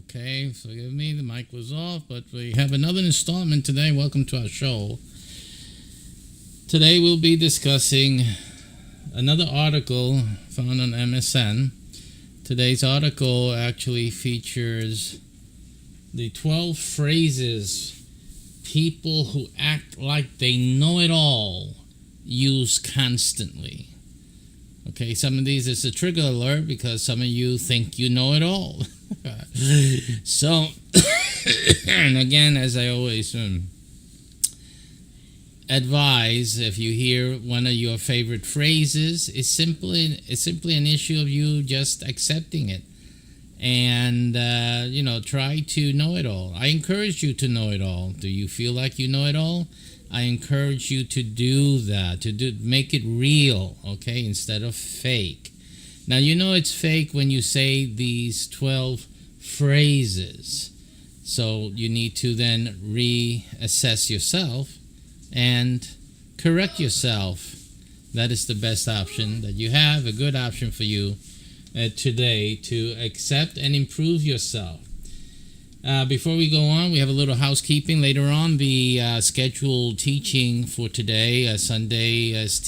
Okay, forgive me, the mic was off, but we have another installment today. Welcome to our show. Today we'll be discussing another article found on MSN. Today's article actually features the 12 phrases people who act like they know it all use constantly. Okay, some of these is a trigger alert because some of you think you know it all. So, and again, as I always advise, if you hear one of your favorite phrases, it's simply an issue of you just accepting it, and try to know it all. I encourage you to know it all. Do you feel like you know it all? I encourage you to do that, make it real, okay, instead of fake. Now, you know it's fake when you say these 12 phrases. So you need to then reassess yourself and correct yourself. That is the best option that you have, a good option for you today to accept and improve yourself. Before we go on, we have a little housekeeping. Later on, the scheduled teaching for today, Sunday's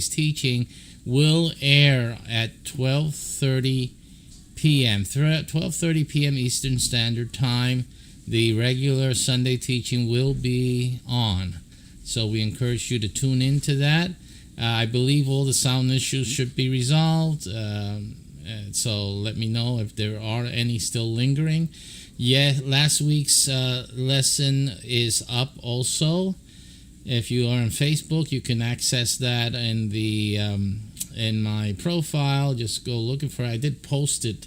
teaching, will air at 12:30 p.m. 12:30 p.m. Eastern Standard Time. The regular Sunday teaching will be on, so we encourage you to tune into that. I believe all the sound issues should be resolved, so let me know if there are any still lingering. Yeah, last week's lesson is up also. If you are on Facebook, you can access that in the in my profile. Just go looking for it. I did post it,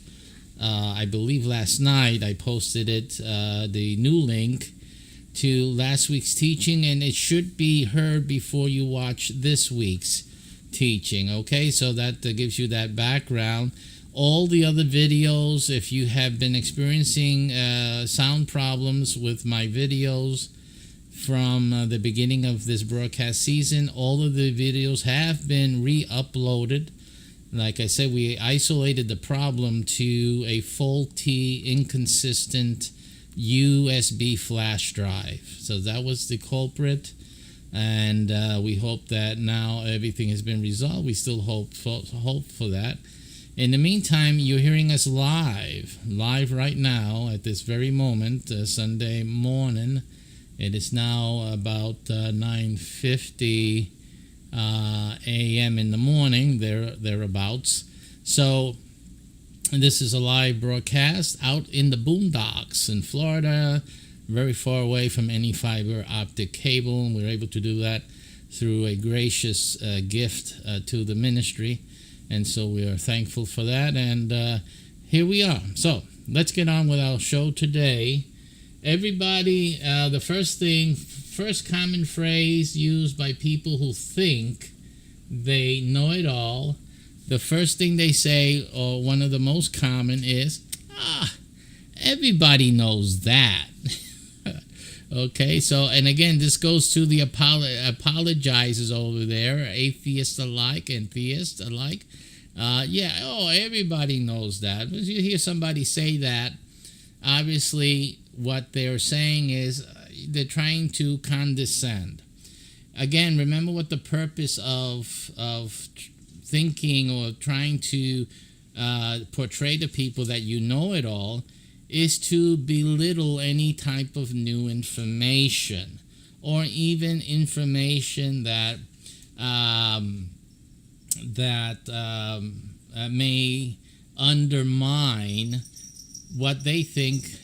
I believe last night. I posted it, the new link to last week's teaching, and it should be heard before you watch this week's teaching. Okay, so that gives you that background. All the other videos, if you have been experiencing sound problems with my videos from the beginning of this broadcast season, all of the videos have been re-uploaded. Like I said, we isolated the problem to a faulty, inconsistent USB flash drive. So that was the culprit, and we hope that now everything has been resolved. We still hope for that. In the meantime, you're hearing us live right now at this very moment, Sunday morning. It is now about 9:50 a.m. in the morning, thereabouts. So this is a live broadcast out in the boondocks in Florida, very far away from any fiber optic cable, and we're able to do that through a gracious gift to the ministry. And so we are thankful for that, and here we are. So let's get on with our show today. Everybody, the first common phrase used by people who think they know it all, the first thing they say, or one of the most common, is, everybody knows that. Okay, so, and again, this goes to the apologizers over there, atheists alike and theists alike. Everybody knows that. When you hear somebody say that, obviously what they're saying is they're trying to condescend. Again, remember what the purpose of thinking or trying to portray to people that you know it all is to belittle any type of new information, or even information that may undermine what they think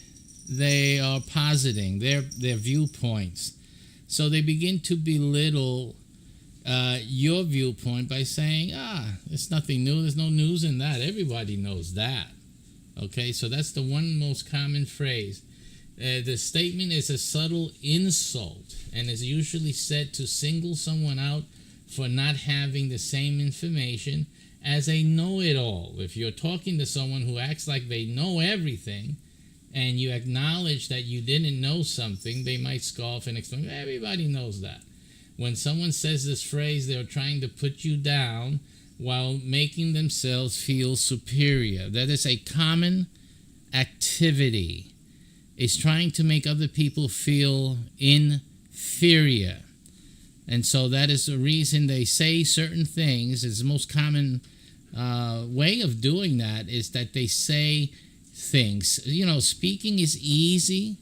they are positing, their viewpoints. So they begin to belittle your viewpoint by saying, it's nothing new. There's no news in that. Everybody knows that. Okay, so that's the one most common phrase. The statement is a subtle insult and is usually said to single someone out for not having the same information as a know-it-all. If you're talking to someone who acts like they know everything and you acknowledge that you didn't know something, they might scoff and exclaim, everybody knows that. When someone says this phrase, they're trying to put you down while making themselves feel superior. That is a common activity. It's trying to make other people feel inferior. And so that is the reason they say certain things. It's the most common way of doing that is that they say things. You know, speaking is easy.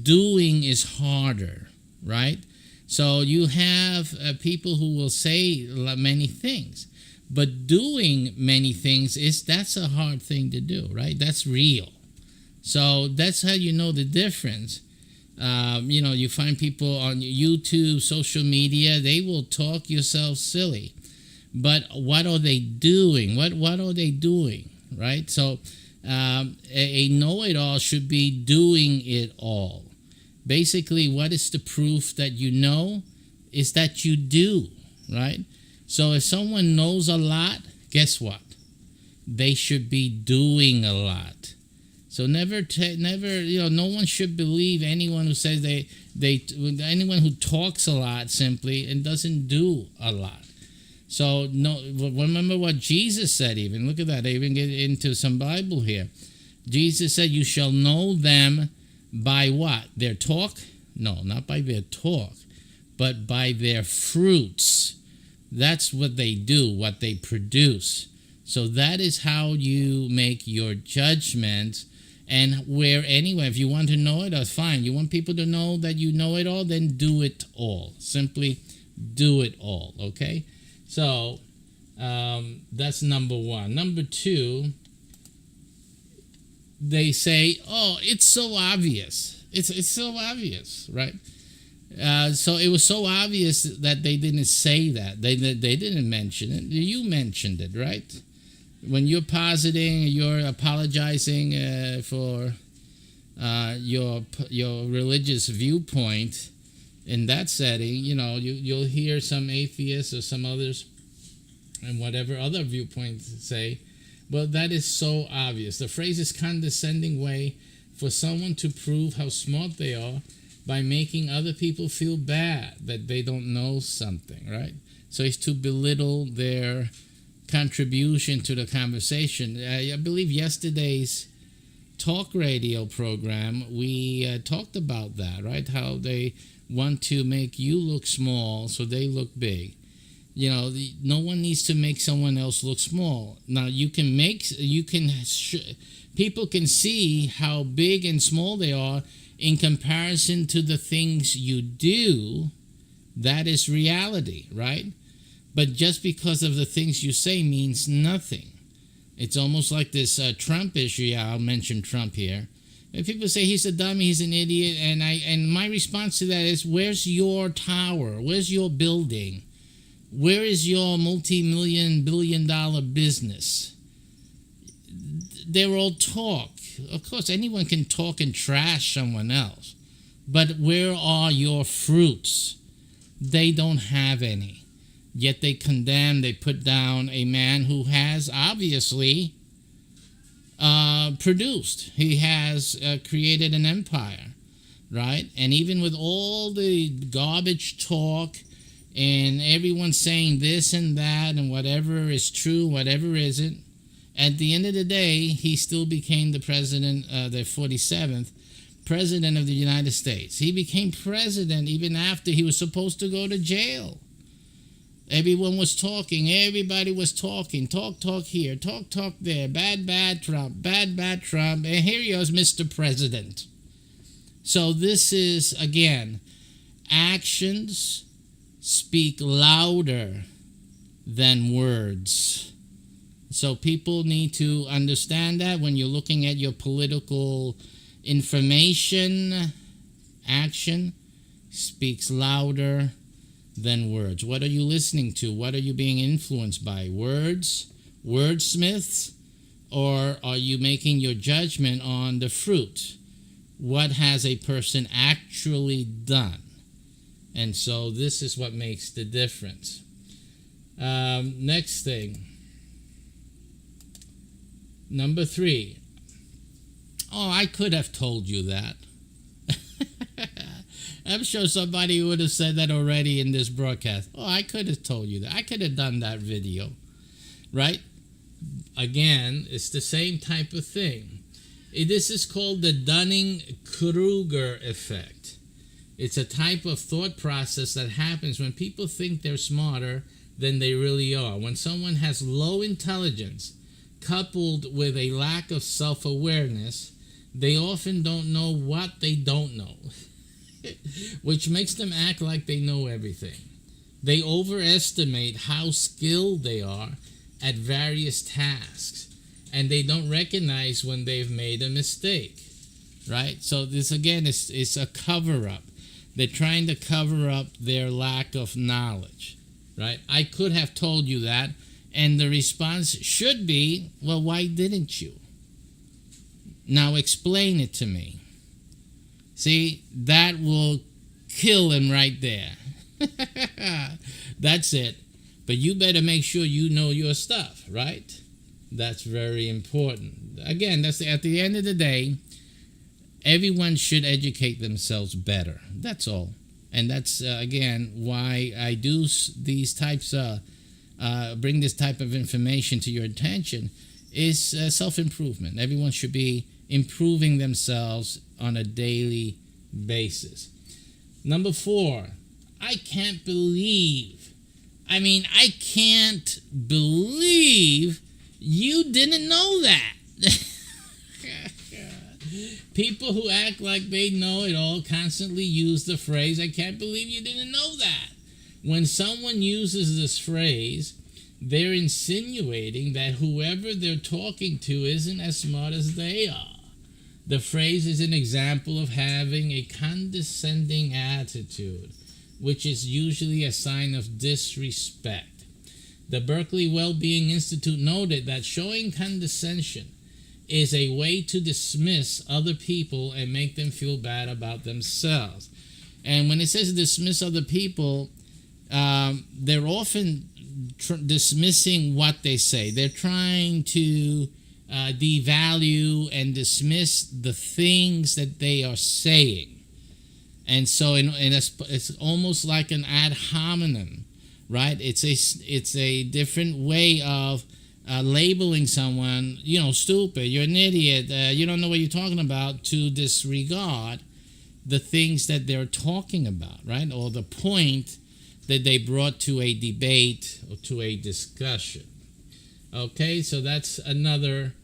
Doing is harder, right? So you have people who will say many things. But doing many things, that's a hard thing to do, right? That's real. So that's how you know the difference. You find people on YouTube, social media, they will talk yourself silly. But what are they doing? What are they doing, right? So a know-it-all should be doing it all. Basically, what is the proof that you know is that you do, right? So if someone knows a lot, guess what? They should be doing a lot. So never, no one should believe anyone who says anyone who talks a lot simply and doesn't do a lot. So no, remember what Jesus said. Even look at that. I even get into some Bible here. Jesus said, "You shall know them by what? Their talk? No, not by their talk, but by their fruits." That's what they do, what they produce. So that is how you make your judgment. And if you want to know it, that's fine. You want people to know that you know it all, then do it all. Simply do it all, okay? So that's number one. Number two, they say, it's so obvious. It's so obvious, right? So it was so obvious that they didn't say that. They didn't mention it. You mentioned it, right? When you're positing, you're apologizing for your religious viewpoint in that setting, you'll hear some atheists or some others and whatever other viewpoints say, well, that is so obvious. The phrase is condescending way for someone to prove how smart they are by making other people feel bad that they don't know something, right? So it's to belittle their contribution to the conversation. I believe yesterday's talk radio program, we talked about that, right? How they want to make you look small so they look big. No one needs to make someone else look small. Now, people can see how big and small they are in comparison to the things you do. That is reality, right? But just because of the things you say means nothing. It's almost like this Trump issue. I'll mention Trump here. And people say he's a dummy, he's an idiot, and my response to that is, where's your tower? Where's your building? Where is your multi-million, billion-dollar business? They're all talk. Of course, anyone can talk and trash someone else. But where are your fruits? They don't have any. Yet they condemn, they put down a man who has obviously produced. He has created an empire, right? And even with all the garbage talk and everyone saying this and that and whatever is true, whatever isn't, at the end of the day, he still became the president, the 47th president of the United States. He became president even after he was supposed to go to jail. Everyone was talking. Everybody was talking. Talk here. Talk there. Bad Trump. Bad Trump. And here he is, Mr. President. So this is, again, actions speak louder than words. So people need to understand that when you're looking at your political information, action speaks louder than words. What are you listening to? What are you being influenced by? Words? Wordsmiths? Or are you making your judgment on the fruit? What has a person actually done? And so this is what makes the difference. Next thing. Number 3. Oh, I could have told you that. I'm sure somebody would have said that already in this broadcast. Oh, I could have told you that. I could have done that video. Right? Again, it's the same type of thing. This is called the Dunning-Kruger effect. It's a type of thought process that happens when people think they're smarter than they really are. When someone has low intelligence coupled with a lack of self-awareness, they often don't know what they don't know, which makes them act like they know everything. They overestimate how skilled they are at various tasks, and they don't recognize when they've made a mistake, right? So this, again, is a cover-up. They're trying to cover up their lack of knowledge, right? I could have told you that, and the response should be, well, why didn't you? Now explain it to me. See, that will kill him right there. That's it. But you better make sure you know your stuff, right? That's very important. Again, that's at the end of the day, everyone should educate themselves better. That's all. And that's, again, why I do these types of, bring this type of information to your attention, is self-improvement. Everyone should be improving themselves on a daily basis. Number 4, I can't believe you didn't know that. People who act like they know it all constantly use the phrase, I can't believe you didn't know that. When someone uses this phrase, they're insinuating that whoever they're talking to isn't as smart as they are. The phrase is an example of having a condescending attitude, which is usually a sign of disrespect. The Berkeley Wellbeing Institute noted that showing condescension is a way to dismiss other people and make them feel bad about themselves. And when it says dismiss other people, they're often dismissing what they say. They're trying to devalue and dismiss the things that they are saying. And so it's almost like an ad hominem, right? It's a different way of labeling someone, stupid, you're an idiot, you don't know what you're talking about, to disregard the things that they're talking about, right? Or the point that they brought to a debate or to a discussion. Okay, so that's another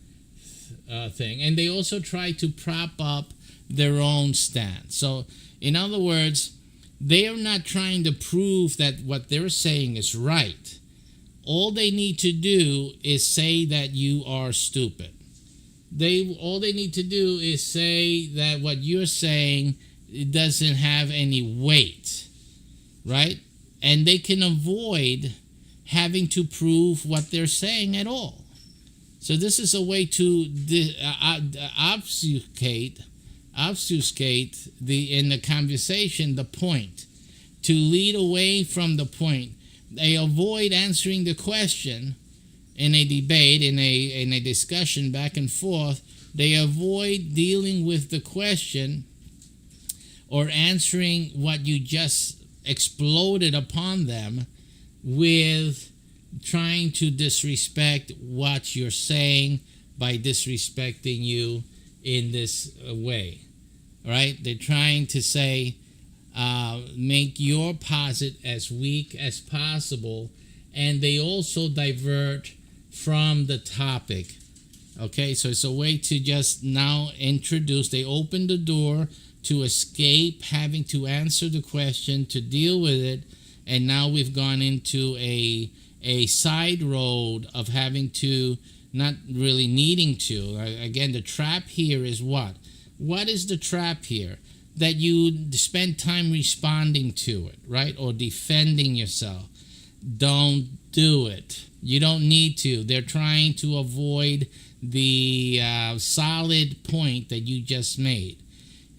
thing. And they also try to prop up their own stance. So, in other words, they are not trying to prove that what they're saying is right. All they need to do is say that you are stupid. All they need to do is say that what you're saying doesn't have any weight, right? And they can avoid having to prove what they're saying at all. So this is a way to obfuscate in the conversation the point, to lead away from the point. They avoid answering the question in a debate, in a discussion back and forth. They avoid dealing with the question or answering what you just exploded upon them with trying to disrespect what you're saying by disrespecting you in this way. Right? They're trying to say, make your posit as weak as possible, and they also divert from the topic. Okay, so it's a way to just now introduce, they open the door to escape having to answer the question, to deal with it, and now we've gone into a side road of having to, not really needing to. Again, the trap here is what? What is the trap here? That you spend time responding to it, right? Or defending yourself. Don't do it. You don't need to. They're trying to avoid the solid point that you just made.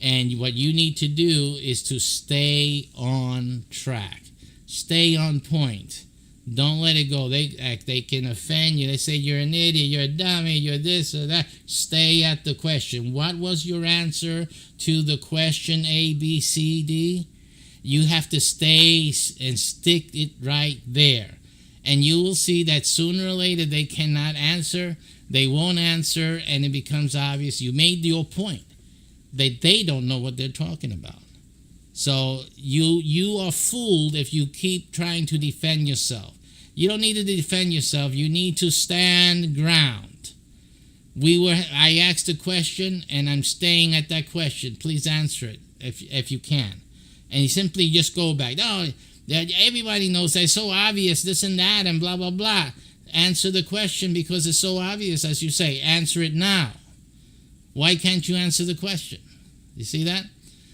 And what you need to do is to stay on track. Stay on point. Don't let it go. They can offend you. They say you're an idiot, you're a dummy, you're this or that. Stay at the question. What was your answer to the question A, B, C, D? You have to stay and stick it right there. And you will see that sooner or later they cannot answer. They won't answer, and it becomes obvious you made your point. They don't know what they're talking about. So you are fooled if you keep trying to defend yourself. You don't need to defend yourself. You need to stand ground. I asked a question, and I'm staying at that question. Please answer it if you can. And you simply just go back. Oh, everybody knows that. It's so obvious, this and that, and blah, blah, blah. Answer the question because it's so obvious, as you say. Answer it now. Why can't you answer the question? You see that?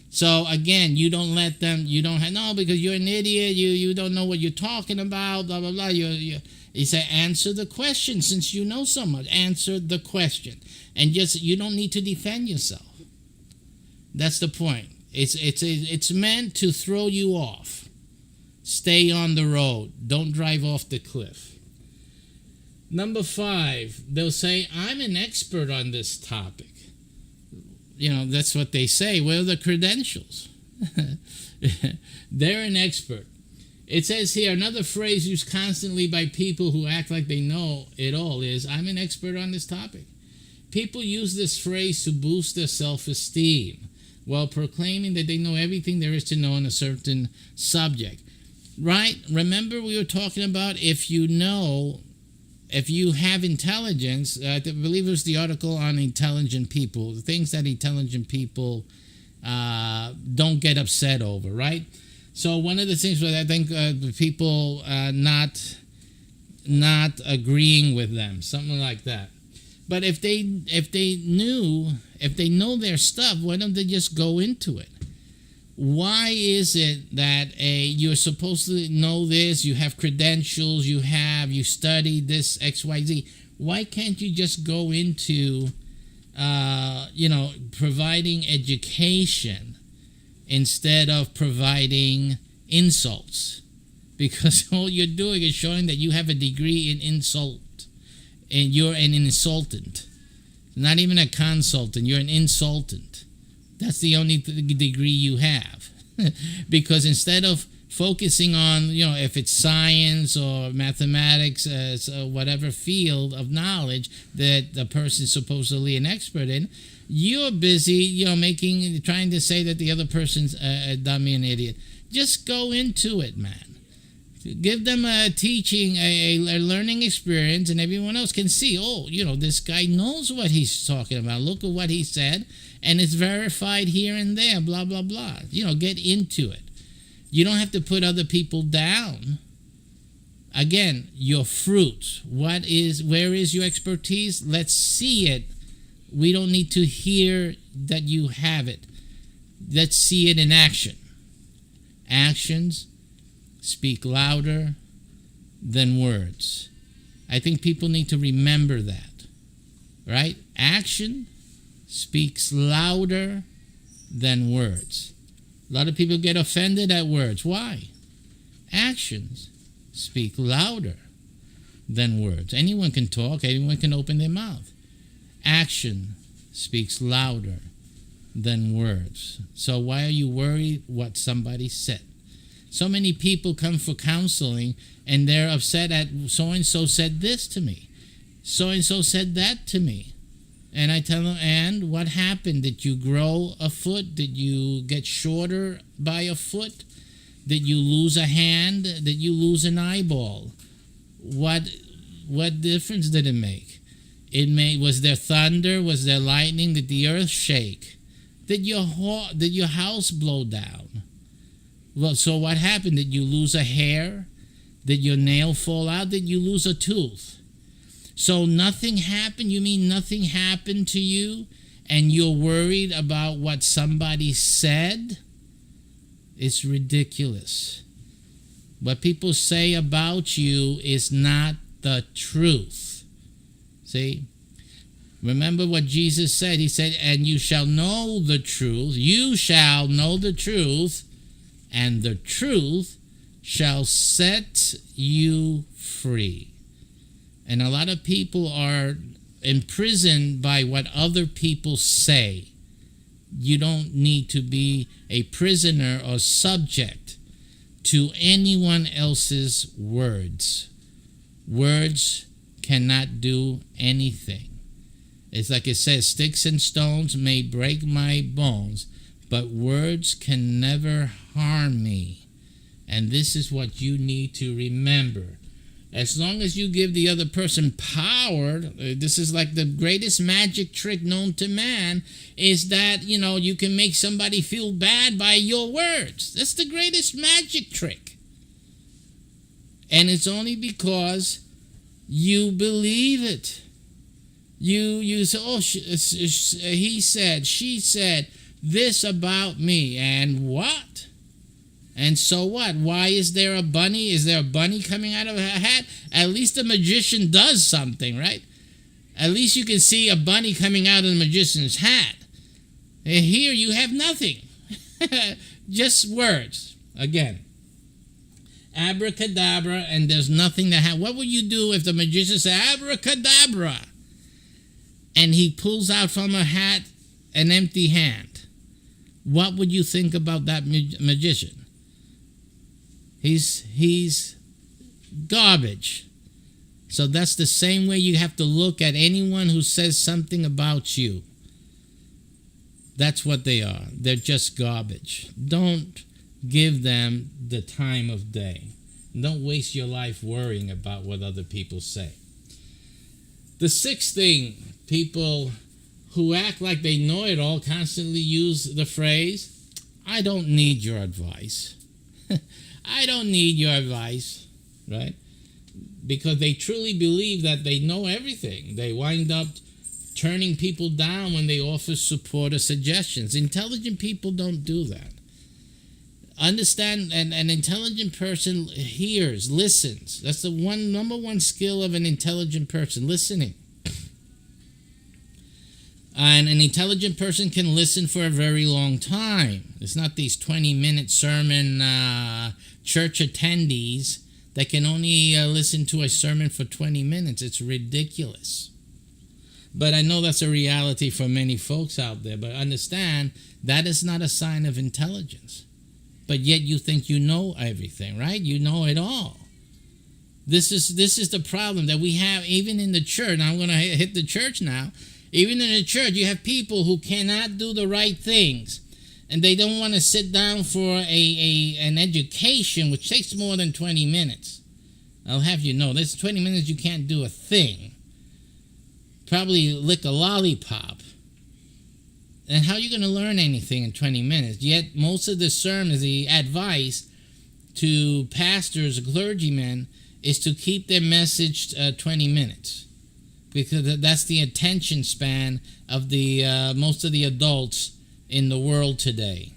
So again, you don't let them, you don't have, no, because you're an idiot, you don't know what you're talking about, blah, blah, blah. You say, answer the question since you know so much. Answer the question. And just, you don't need to defend yourself. That's the point. It's meant to throw you off. Stay on the road. Don't drive off the cliff. Number 5, they'll say, I'm an expert on this topic. You know, that's what they say. Where are the credentials? They're an expert. It says here, another phrase used constantly by people who act like they know it all is, I'm an expert on this topic. People use this phrase to boost their self-esteem while proclaiming that they know everything there is to know on a certain subject. Right? Remember we were talking about if you have intelligence, I believe it was the article on intelligent people, the things that intelligent people don't get upset over, right? So one of the things that I think people not agreeing with them, something like that. But if they know their stuff, why don't they just go into it? Why is it that you're supposed to know this, you have credentials, you studied this XYZ? Why can't you just go into, providing education instead of providing insults? Because all you're doing is showing that you have a degree in insult, and you're an insultant. Not even a consultant, you're an insultant. That's the only degree you have. Because instead of focusing on, if it's science or mathematics, whatever field of knowledge that the person's supposedly an expert in, you're busy, trying to say that the other person's a dummy and idiot. Just go into it, man. Give them a teaching, a learning experience, and everyone else can see, this guy knows what he's talking about. Look at what he said, and it's verified here and there, blah, blah, blah. Get into it. You don't have to put other people down. Again, your fruit. Where is your expertise? Let's see it. We don't need to hear that you have it. Let's see it in action. Actions speak louder than words. I think people need to remember that, right? Action speaks louder than words. A lot of people get offended at words. Why? Actions speak louder than words. Anyone can talk. Anyone can open their mouth. Action speaks louder than words. So why are you worried what somebody said? So many people come for counseling and they're upset at so-and-so said this to me. So-and-so said that to me. And I tell them, and what happened? Did you grow a foot? Did you get shorter by a foot? Did you lose a hand? Did you lose an eyeball? What difference did it make? Was there thunder? Was there lightning? Did the earth shake? Did your house blow down? Well, so what happened? Did you lose a hair? Did your nail fall out? Did you lose a tooth? So nothing happened? You mean nothing happened to you and you're worried about what somebody said? It's ridiculous. What people say about you is not the truth. See? Remember what Jesus said. He said, and you shall know the truth. You shall know the truth, and the truth shall set you free. And a lot of people are imprisoned by what other people say. You don't need to be a prisoner or subject to anyone else's words. Words cannot do anything. It's like it says, sticks and stones may break my bones, but words can never harm me. And this is what you need to remember. As long as you give the other person power, this is like the greatest magic trick known to man, is that, you can make somebody feel bad by your words. That's the greatest magic trick. And it's only because you believe it. You say, oh, he said, she said this about me, and what? And so what? Why is there a bunny? Is there a bunny coming out of a hat? At least the magician does something, right? At least you can see a bunny coming out of the magician's hat. And here you have nothing. Just words. Again. Abracadabra, and there's nothing that happens. What would you do if the magician said, abracadabra? And he pulls out from a hat an empty hand. What would you think about that magician? He's garbage. So that's the same way you have to look at anyone who says something about you. That's what they are. They're just garbage. Don't give them the time of day. Don't waste your life worrying about what other people say. The sixth thing, people who act like they know it all constantly use the phrase, I don't need your advice. I don't need your advice, right? Because they truly believe that they know everything. They wind up turning people down when they offer support or suggestions. Intelligent people don't do that. Understand, an intelligent person hears, listens. That's the number one skill of an intelligent person, listening. And an intelligent person can listen for a very long time. It's not these 20-minute sermon church attendees that can only listen to a sermon for 20 minutes. It's ridiculous. But I know that's a reality for many folks out there. But understand, that is not a sign of intelligence. But yet you think you know everything, right? You know it all. This is the problem that we have even in the church. Now I'm going to hit the church now. Even in the church, you have people who cannot do the right things. And they don't want to sit down for an education, which takes more than 20 minutes. I'll have you know, there's 20 minutes you can't do a thing. Probably lick a lollipop. And how are you going to learn anything in 20 minutes? Yet most of the sermons, the advice to pastors, clergymen, is to keep their message 20 minutes. Because that's the attention span of the most of the adults in the world today.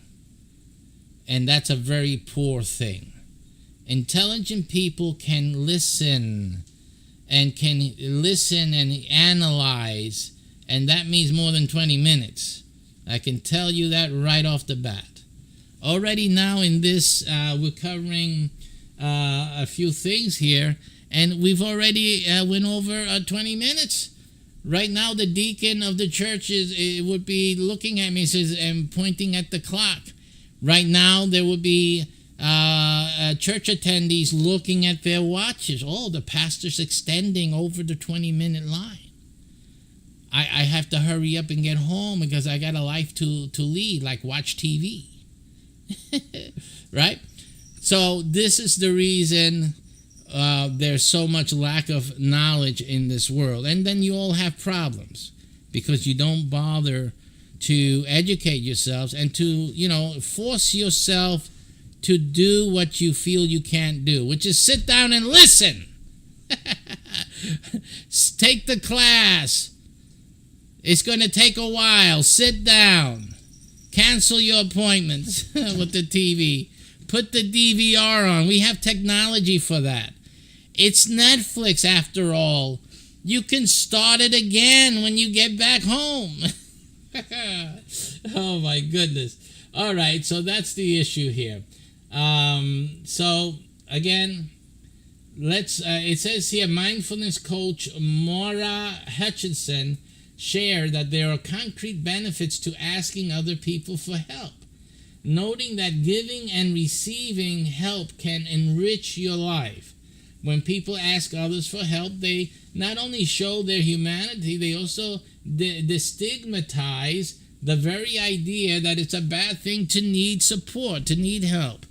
And that's a very poor thing. Intelligent people can listen and analyze, and that means more than 20 minutes. I can tell you that right off the bat. Already now in this, we're covering a few things here, and we've already went over 20 minutes. Right now, the deacon of the church would be looking at me and pointing at the clock. Right now, there would be church attendees looking at their watches. Oh, the pastor's extending over the 20-minute line. I have to hurry up and get home because I got a life to lead, like watch TV. Right? So this is the reason there's so much lack of knowledge in this world. And then you all have problems because you don't bother to educate yourselves and to, force yourself to do what you feel you can't do, which is sit down and listen. Take the class. It's going to take a while. Sit down. Cancel your appointments with the TV. Put the DVR on. We have technology for that. It's Netflix, after all. You can start it again when you get back home. Oh, my goodness. All right, so that's the issue here. So, again, it says here, mindfulness coach Maura Hutchinson shared that there are concrete benefits to asking other people for help, noting that giving and receiving help can enrich your life. When people ask others for help, they not only show their humanity, they also destigmatize the very idea that it's a bad thing to need support, to need help.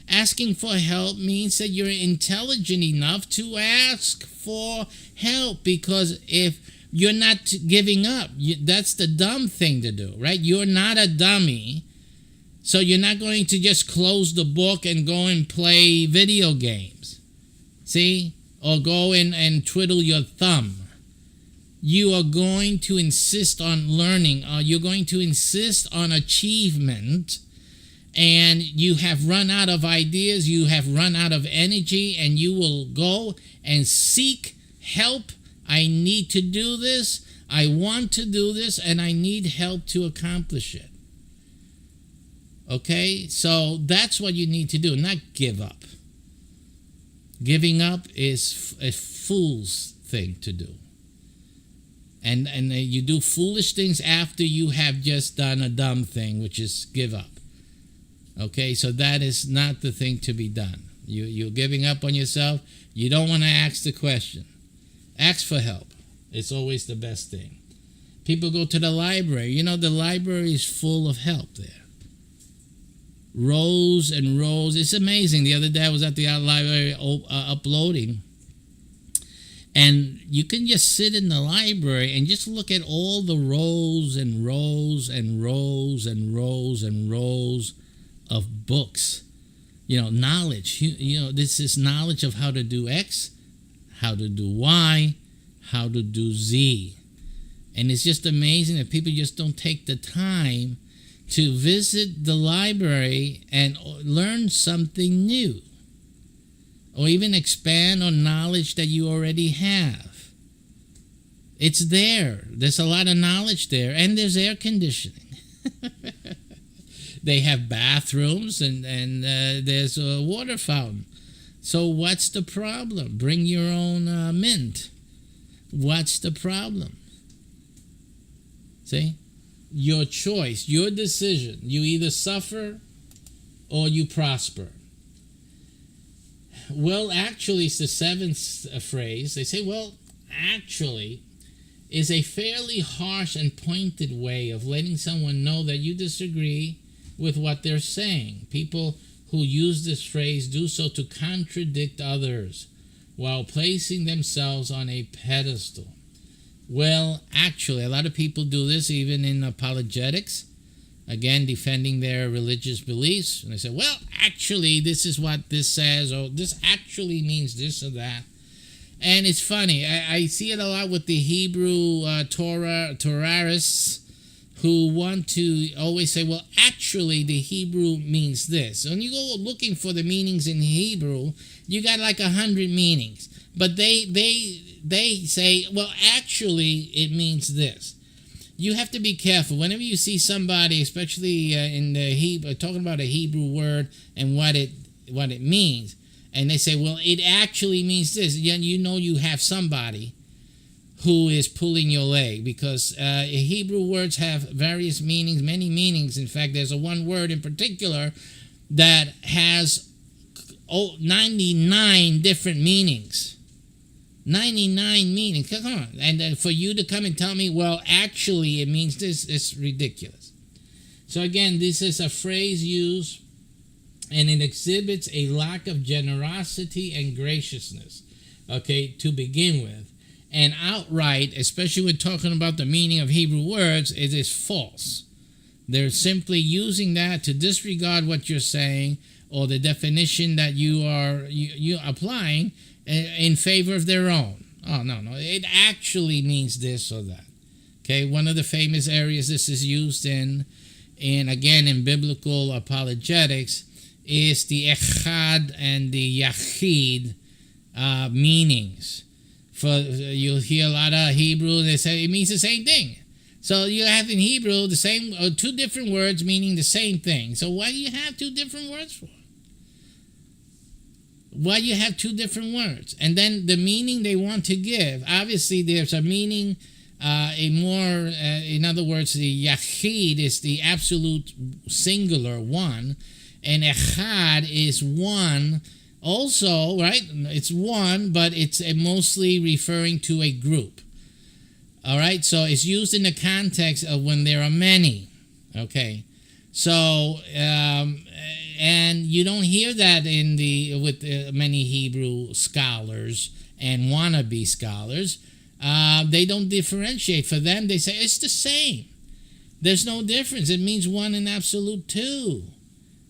Asking for help means that you're intelligent enough to ask for help, because if you're not giving up, that's the dumb thing to do, right? You're not a dummy, so you're not going to just close the book and go and play video games, see? Or go in and twiddle your thumb. You are going to insist on learning, or you're going to insist on achievement, and you have run out of ideas, you have run out of energy, and you will go and seek help. I need to do this, I want to do this, and I need help to accomplish it. Okay? So that's what you need to do, not give up. Giving up is a fool's thing to do. And you do foolish things after you have just done a dumb thing, which is give up. Okay, so that is not the thing to be done. You're giving up on yourself. You don't want to ask the question. Ask for help. It's always the best thing. People go to the library. The library is full of help there. Rows and rows. It's amazing. The other day I was at the library uploading. And you can just sit in the library and just look at all the rows and rows and rows and rows and rows of books. Knowledge. This is knowledge of how to do X, how to do Y, how to do Z. And it's just amazing that people just don't take the time to visit the library and learn something new, or even expand on knowledge that you already have. It's there. There's a lot of knowledge there, and there's air conditioning. They have bathrooms, and there's a water fountain. So what's the problem? Bring your own mint. What's the problem? See? Your choice, your decision. You either suffer or you prosper. Well, actually, it's the seventh phrase. They say, well, actually, is a fairly harsh and pointed way of letting someone know that you disagree with what they're saying. People who use this phrase do so to contradict others while placing themselves on a pedestal. Well, actually, a lot of people do this even in apologetics. Again, defending their religious beliefs. And they say, well, actually, this is what this says, or this actually means this or that. And it's funny. I see it a lot with the Hebrew Torahrists, who want to always say, well, actually, the Hebrew means this. When you go looking for the meanings in Hebrew, you got like 100 meanings. But they say, well, actually, it means this. You have to be careful. Whenever you see somebody, especially in the Hebrew, talking about a Hebrew word and what it means, and they say, well, it actually means this, you have somebody who is pulling your leg, because Hebrew words have various meanings, many meanings. In fact, there's one word in particular that has 99 different meanings. 99 meaning. Come on. And for you to come and tell me, well, actually it means this, is ridiculous. So again, this is a phrase used, and it exhibits a lack of generosity and graciousness, okay, to begin with. And outright, especially when talking about the meaning of Hebrew words, it is false. They're simply using that to disregard what you're saying or the definition that you applying in favor of their own. Oh, no, it actually means this or that. Okay, one of the famous areas this is used in again in biblical apologetics, is the echad and the yachid meanings. You'll hear a lot of Hebrew, they say it means the same thing. So you have in Hebrew the same two different words meaning the same thing. So why do you have two different words for? Why do you have two different words? And then the meaning they want to give, obviously there's a meaning, in other words, the yachid is the absolute singular one, and echad is one also, right? It's one, but it's mostly referring to a group. All right, so it's used in the context of when there are many. Okay, so and you don't hear that with many Hebrew scholars and wannabe scholars. They don't differentiate. For them, they say it's the same. There's no difference. It means one in absolute two.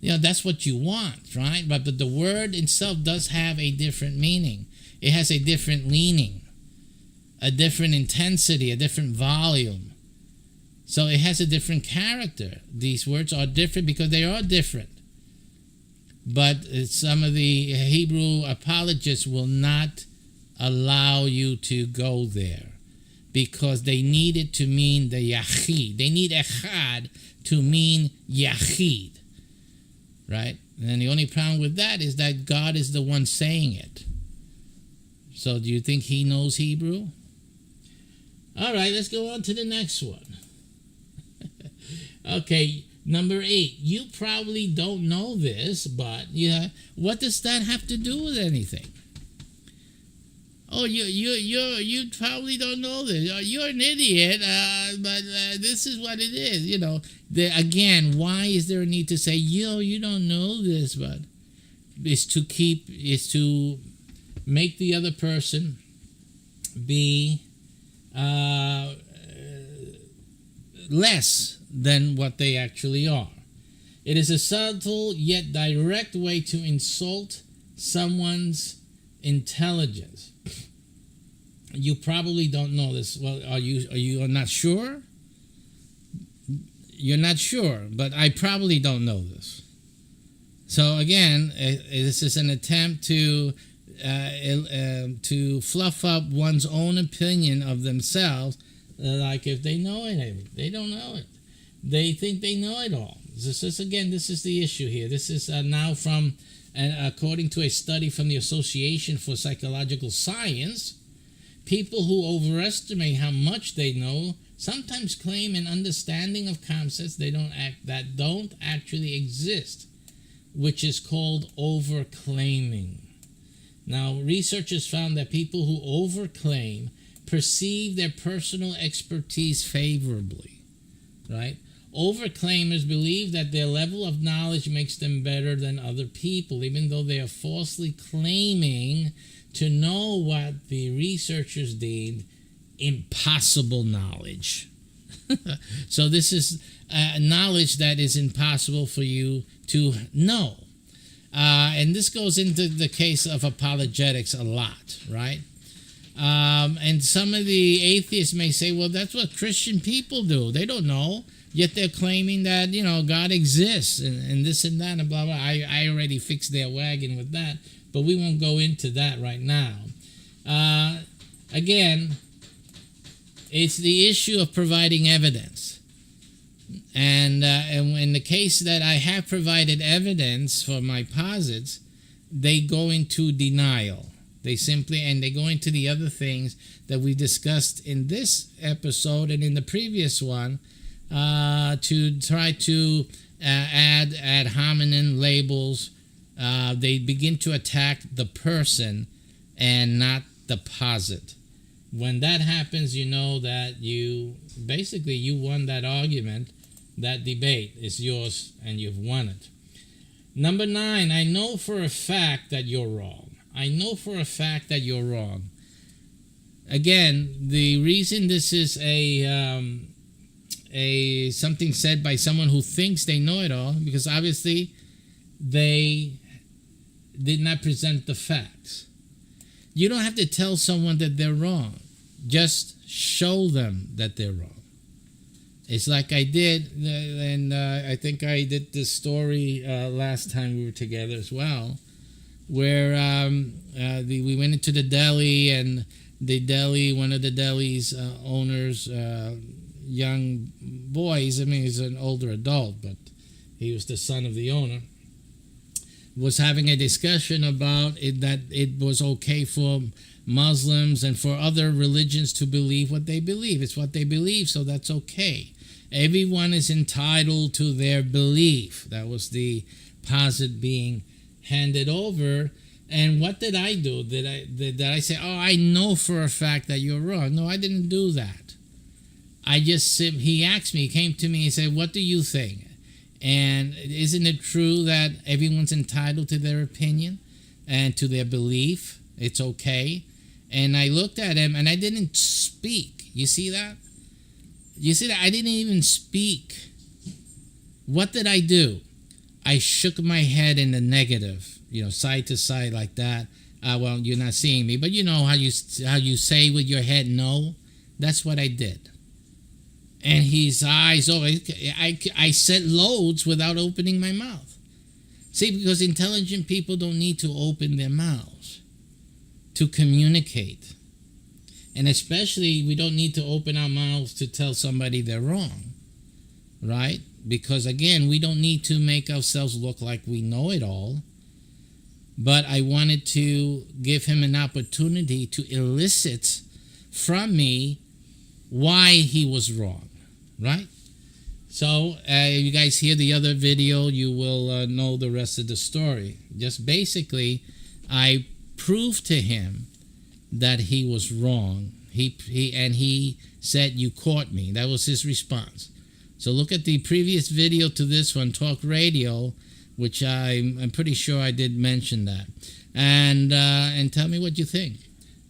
That's what you want, right? But the word itself does have a different meaning. It has a different leaning, a different intensity, a different volume. So it has a different character. These words are different because they are different. But some of the Hebrew apologists will not allow you to go there because they need it to mean the yachid. They need echad to mean yachid. Right? And the only problem with that is that God is the one saying it. So do you think he knows Hebrew? All right, let's go on to the next one. Okay, number 8. You probably don't know this, but what does that have to do with anything? Oh, you probably don't know this. You're an idiot, but this is what it is. Again, why is there a need to say, you don't know this? But it's to make the other person be less than what they actually are. It is a subtle yet direct way to insult someone's intelligence. You probably don't know this. Well, are you not sure? You're not sure, but I probably don't know this. So again, this is an attempt to fluff up one's own opinion of themselves, like if they know it, they don't know it. They think they know it all. This is the issue here. This is now from, according to a study from the Association for Psychological Science, people who overestimate how much they know sometimes claim an understanding of concepts that don't actually exist, which is called overclaiming. Now, researchers found that people who overclaim perceive their personal expertise favorably, right? Overclaimers believe that their level of knowledge makes them better than other people, even though they are falsely claiming to know what the researchers deemed impossible knowledge. So this is knowledge that is impossible for you to know. And this goes into the case of apologetics a lot, right? And some of the atheists may say, well, that's what Christian people do. They don't know, yet they're claiming that, God exists and this and that and blah, blah. I already fixed their wagon with that, but we won't go into that right now. Again, it's the issue of providing evidence. And in the case that I have provided evidence for my posits, they go into denial. They go into the other things that we discussed in this episode and in the previous one to try to add ad hominem labels. They begin to attack the person and not deposit. When that happens, you know that you won that argument. That debate is yours and you've won it. Number 9, I know for a fact that you're wrong. I know for a fact that you're wrong. Again, the reason this is a something said by someone who thinks they know it all, because obviously they did not present the facts. You don't have to tell someone that they're wrong. Just show them that they're wrong. It's like I did, and I think I did this story last time we were together as well, where we went into the deli, and one of the deli's owners, young boys, I mean, he's an older adult, but he was the son of the owner, was having a discussion about it, that it was okay for Muslims and for other religions to believe what they believe. It's what they believe, so that's okay. Everyone is entitled to their belief. That was the posit being handed over. And what did I do? Did I say, oh, I know for a fact that you're wrong? No, I didn't do that. He asked me, he came to me, he said, what do you think? And isn't it true that everyone's entitled to their opinion and to their belief? It's okay. And I looked at him and I didn't speak. You see that? I didn't even speak. What did I do? I shook my head in the negative, side to side like that. Well, you're not seeing me, but you know how you say with your head no? That's what I did. And his eyes, I said loads without opening my mouth. See, because intelligent people don't need to open their mouths to communicate. And especially, we don't need to open our mouths to tell somebody they're wrong, right? Because again, we don't need to make ourselves look like we know it all. But I wanted to give him an opportunity to elicit from me why he was wrong, right? So you guys hear the other video, you will know the rest of the story. Just basically, I proved to him that he was wrong. He said, you caught me. That was his response. So look at the previous video to this one, Talk Radio, which I'm pretty sure I did mention that. And tell me what you think.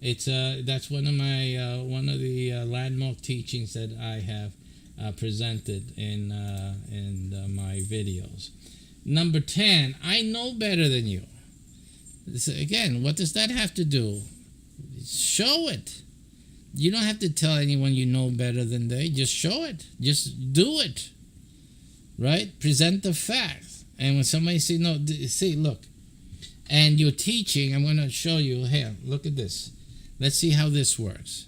That's one of the landmark teachings that I have presented in my videos. Number 10, I know better than you. Again, what does that have to do? Show it. You don't have to tell anyone you know better than they. Just show it. Just do it. Right? Present the facts. And when somebody says, no, see, look. And you're teaching, I'm going to show you, here, look at this. Let's see how this works.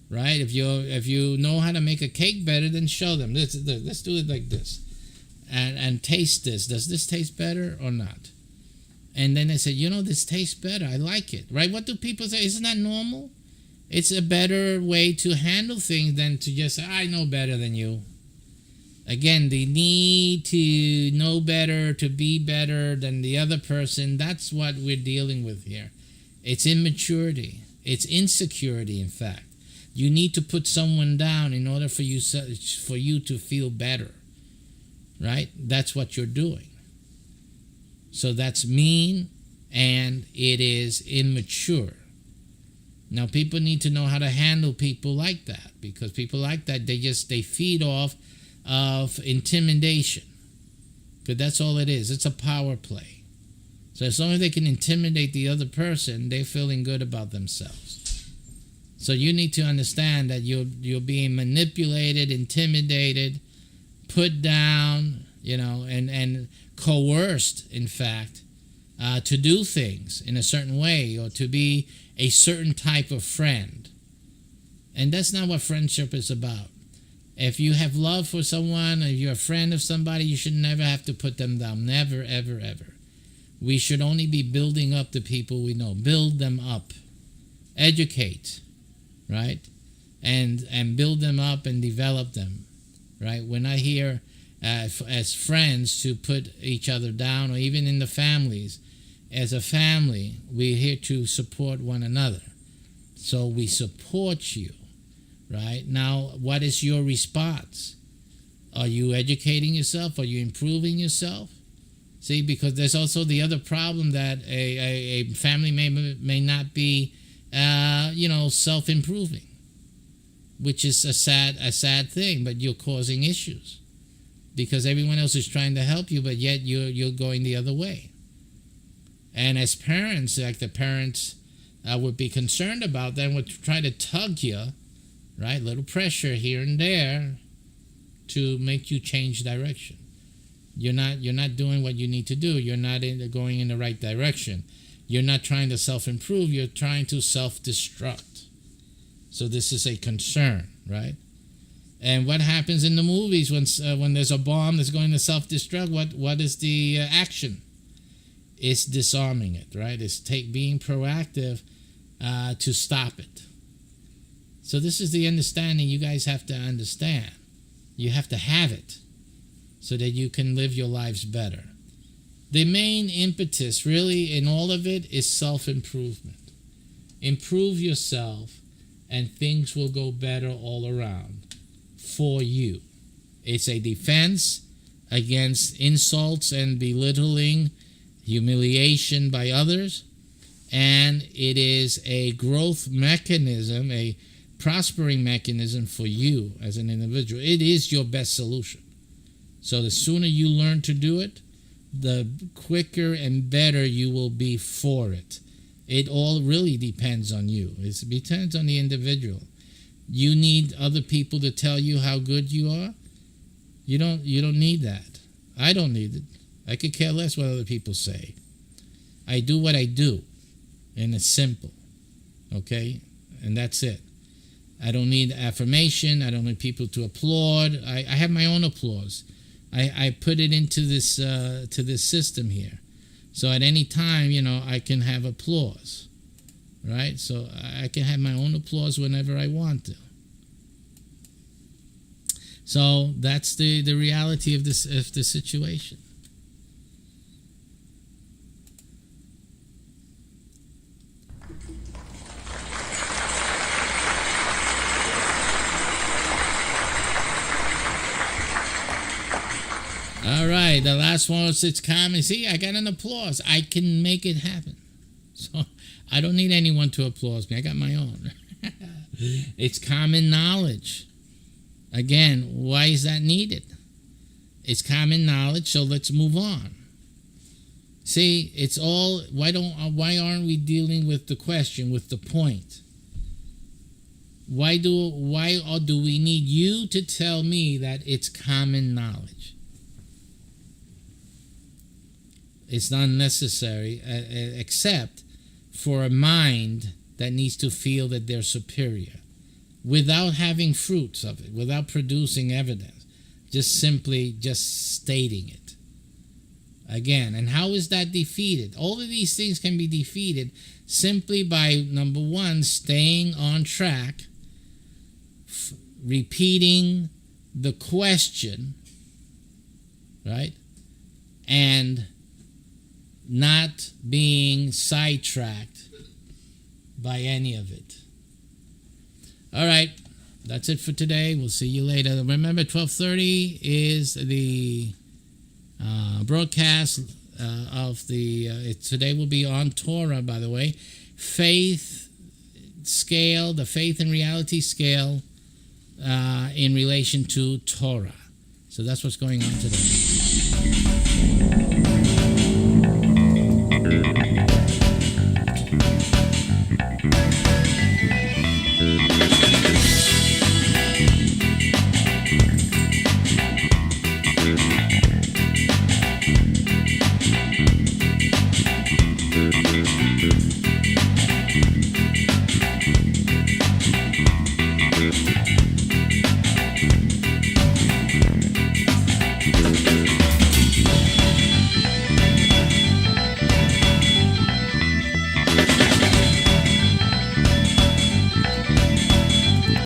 Right? If you know how to make a cake better, then show them. Let's do it like this. And taste this. Does this taste better or not? And then they say, this tastes better. I like it. Right? What do people say? Isn't that normal? It's a better way to handle things than to just say, I know better than you. Again, the need to know better, to be better than the other person, that's what we're dealing with here. It's immaturity. It's insecurity, in fact. You need to put someone down in order for you to feel better. Right? That's what you're doing. So that's mean, and it is immature. Now, people need to know how to handle people like that, because people like that, they feed off of intimidation. Because that's all it is. It's a power play. So as long as they can intimidate the other person, they're feeling good about themselves. So you need to understand that you're being manipulated, intimidated, put down, and coerced, in fact, to do things in a certain way or to be a certain type of friend. And that's not what friendship is about. If you have love for someone, or you're a friend of somebody, you should never have to put them down. Never, ever, ever. We should only be building up the people we know. Build them up. Educate, right? And build them up and develop them, right? We're not here as friends to put each other down, or even in the families. As a family, we're here to support one another. So we support you, right? Now, what is your response? Are you educating yourself? Are you improving yourself? See, because there's also the other problem that a family may not be, self-improving, which is a sad thing, but you're causing issues because everyone else is trying to help you, but yet you're going the other way. And as parents, like the parents would be concerned about, then would try to tug you, right? Little pressure here and there to make you change direction. You're not doing what you need to do. You're not going in the right direction. You're not trying to self-improve. You're trying to self-destruct. So this is a concern, right? And what happens in the movies when there's a bomb that's going to self-destruct? What is the action? It's disarming it, right? It's being proactive to stop it. So this is the understanding you guys have to understand. You have to have it so that you can live your lives better. The main impetus really in all of it is self-improvement. Improve yourself and things will go better all around for you. It's a defense against insults and belittling, humiliation by others, and it is a growth mechanism, a prospering mechanism for you as an individual. It is your best solution. So the sooner you learn to do it, the quicker and better you will be for it. It all really depends on you. It depends on the individual. You need other people to tell you how good you are. You don't need that. I don't need it. I could care less what other people say. I do what I do, and it's simple. Okay? And that's it. I don't need affirmation. I don't need people to applaud. I have my own applause. I put it into this to this system here. So at any time, I can have applause, right? So I can have my own applause whenever I want to. So that's the reality of the situation. All right, the last one was it's common. See, I got an applause. I can make it happen. So I don't need anyone to applaud me. I got my own. It's common knowledge. Again, why is that needed? It's common knowledge, so let's move on. See, it's all why aren't we dealing with the question, with the point? Why do we need you to tell me that it's common knowledge? It's not necessary, except for a mind that needs to feel that they're superior, without having fruits of it, without producing evidence, just simply stating it. Again, and how is that defeated? All of these things can be defeated simply by, number one, staying on track, repeating the question, right? And not being sidetracked by any of it. All right, that's it for today. We'll see you later. Remember, 12:30 is the broadcast of the... today will be on Torah, by the way. Faith scale, the faith and reality scale in relation to Torah. So that's what's going on today.